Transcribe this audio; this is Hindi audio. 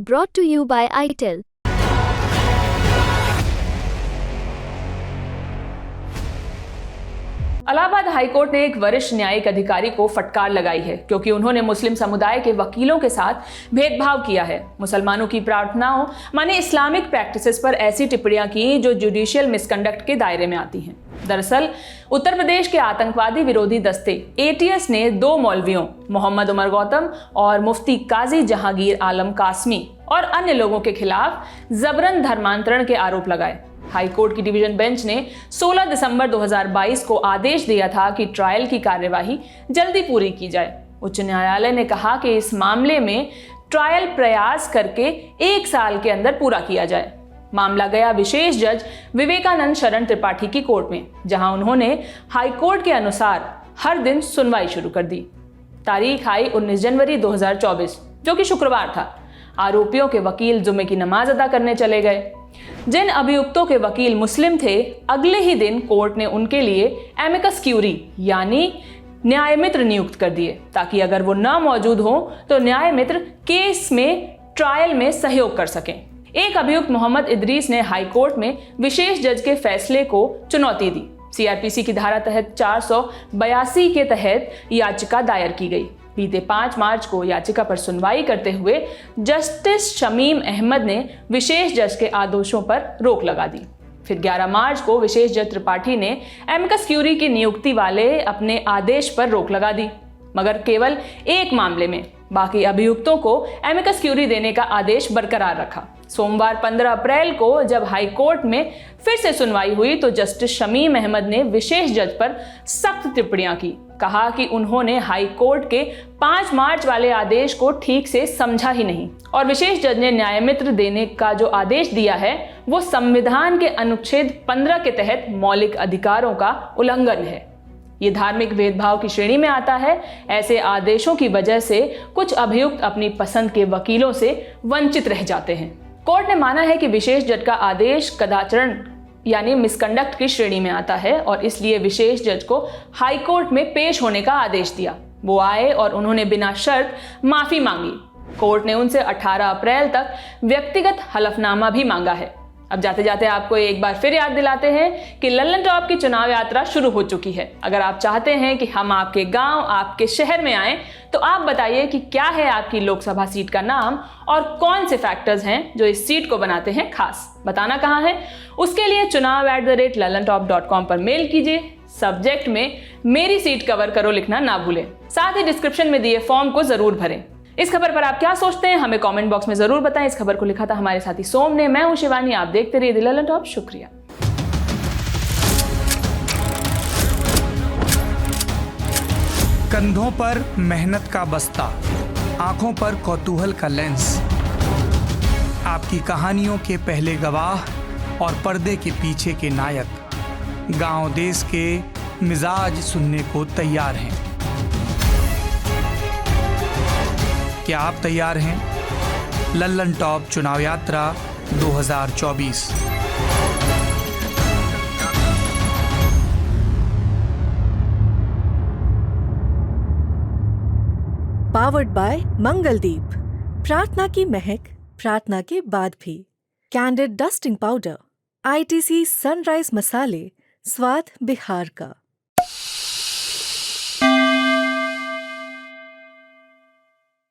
Brought to you by ITEL. Allahabad high court ने एक वरिष्ठ न्यायिक अधिकारी को फटकार लगाई है क्योंकि उन्होंने मुस्लिम समुदाय के वकीलों के साथ भेदभाव किया है। मुसलमानों की प्रार्थनाओं माने इस्लामिक प्रैक्टिसेस पर ऐसी टिप्पणियां की जो जुडिशियल मिसकंडक्ट के दायरे में आती हैं। दरअसल उत्तर प्रदेश के आतंकवादी विरोधी दस्ते ATS ने 2 मौलवियों मोहम्मद उमर गौतम और मुफ्ती काजी जहांगीर आलम कासमी और अन्य लोगों के खिलाफ जबरन धर्मांतरण के आरोप लगाए। हाईकोर्ट की डिवीजन बेंच ने 16 दिसंबर 2022 को आदेश दिया था कि ट्रायल की कार्यवाही जल्दी पूरी की जाए। उच्च न्यायालय ने कहा कि इस मामले में ट्रायल प्रयास करके 1 साल के अंदर पूरा किया जाए। मामला गया विशेष जज विवेकानंद शरण त्रिपाठी की कोर्ट में, जहां उन्होंने हाईकोर्ट के अनुसार हर दिन सुनवाई शुरू कर दी। तारीख आई 19 जनवरी 2024, जो कि शुक्रवार था। आरोपियों के वकील जुमे की नमाज अदा करने चले गए। जिन अभियुक्तों के वकील मुस्लिम थे, अगले ही दिन कोर्ट ने उनके लिए एमिकस क्यूरी यानी न्याय मित्र नियुक्त कर दिए ताकि अगर वो ना मौजूद हो तो न्याय मित्र केस में ट्रायल में सहयोग कर सकें। एक अभियुक्त मोहम्मद इदरीस ने हाईकोर्ट में विशेष जज के फैसले को चुनौती दी। CRPC की धारा तहत 482 के तहत याचिका दायर की गई। बीते 5 मार्च को याचिका पर सुनवाई करते हुए जस्टिस शमीम अहमद ने विशेष जज के आदेशों पर रोक लगा दी। फिर 11 मार्च को विशेष जज त्रिपाठी ने एमिकस क्यूरी की नियुक्ति वाले अपने आदेश पर रोक लगा दी, मगर केवल एक मामले में। बाकी अभियुक्तों को एमिकस क्यूरी देने का आदेश बरकरार रखा। सोमवार 15 अप्रैल को जब हाईकोर्ट में फिर से सुनवाई हुई तो जस्टिस शमीम अहमद ने विशेष जज पर सख्त टिप्पणियां की। कहा कि उन्होंने हाईकोर्ट के 5 मार्च वाले आदेश को ठीक से समझा ही नहीं और विशेष जज ने न्याय मित्र देने का जो आदेश दिया है वो संविधान के अनुच्छेद 15 के तहत मौलिक अधिकारों का उल्लंघन है। ये धार्मिक भेदभाव की श्रेणी में आता है। ऐसे आदेशों की वजह से कुछ अभियुक्त अपनी पसंद के वकीलों से वंचित रह जाते हैं। कोर्ट ने माना है कि विशेष जज का आदेश कदाचरण यानी मिसकंडक्ट की श्रेणी में आता है और इसलिए विशेष जज को हाईकोर्ट में पेश होने का आदेश दिया। वो आए और उन्होंने बिना शर्त माफी मांगी। कोर्ट ने उनसे 18 अप्रैल तक व्यक्तिगत हलफनामा भी मांगा है। अब जाते जाते आपको एक बार फिर याद दिलाते हैं कि लल्लन टॉप की चुनाव यात्रा शुरू हो चुकी है। अगर आप चाहते हैं कि हम आपके गांव, आपके शहर में आएं, तो आप बताइए कि क्या है आपकी लोकसभा सीट का नाम और कौन से फैक्टर्स हैं जो इस सीट को बनाते हैं खास। बताना कहाँ है? उसके लिए chunav@lallantop.com पर मेल कीजिए। सब्जेक्ट में मेरी सीट कवर करो लिखना ना भूलें। साथ ही डिस्क्रिप्शन में दिए फॉर्म को जरूर भरें। इस खबर पर आप क्या सोचते हैं हमें कमेंट बॉक्स में जरूर बताएं। इस खबर को लिखा था हमारे साथी सोम ने। मैं हूं शिवानी। आप देखते रहिए द लल्लन टॉप। शुक्रिया। कंधों पर मेहनत का बस्ता, आंखों पर कौतूहल का लेंस, आपकी कहानियों के पहले गवाह और पर्दे के पीछे के नायक गांव देश के मिजाज सुनने को तैयार हैं। क्या आप तैयार हैं? लल्लन टॉप चुनाव यात्रा 2024। Powered by Mangaldeep. प्रार्थना की महक प्रार्थना के बाद भी। Candid dusting powder. ITC sunrise मसाले, स्वाद बिहार का।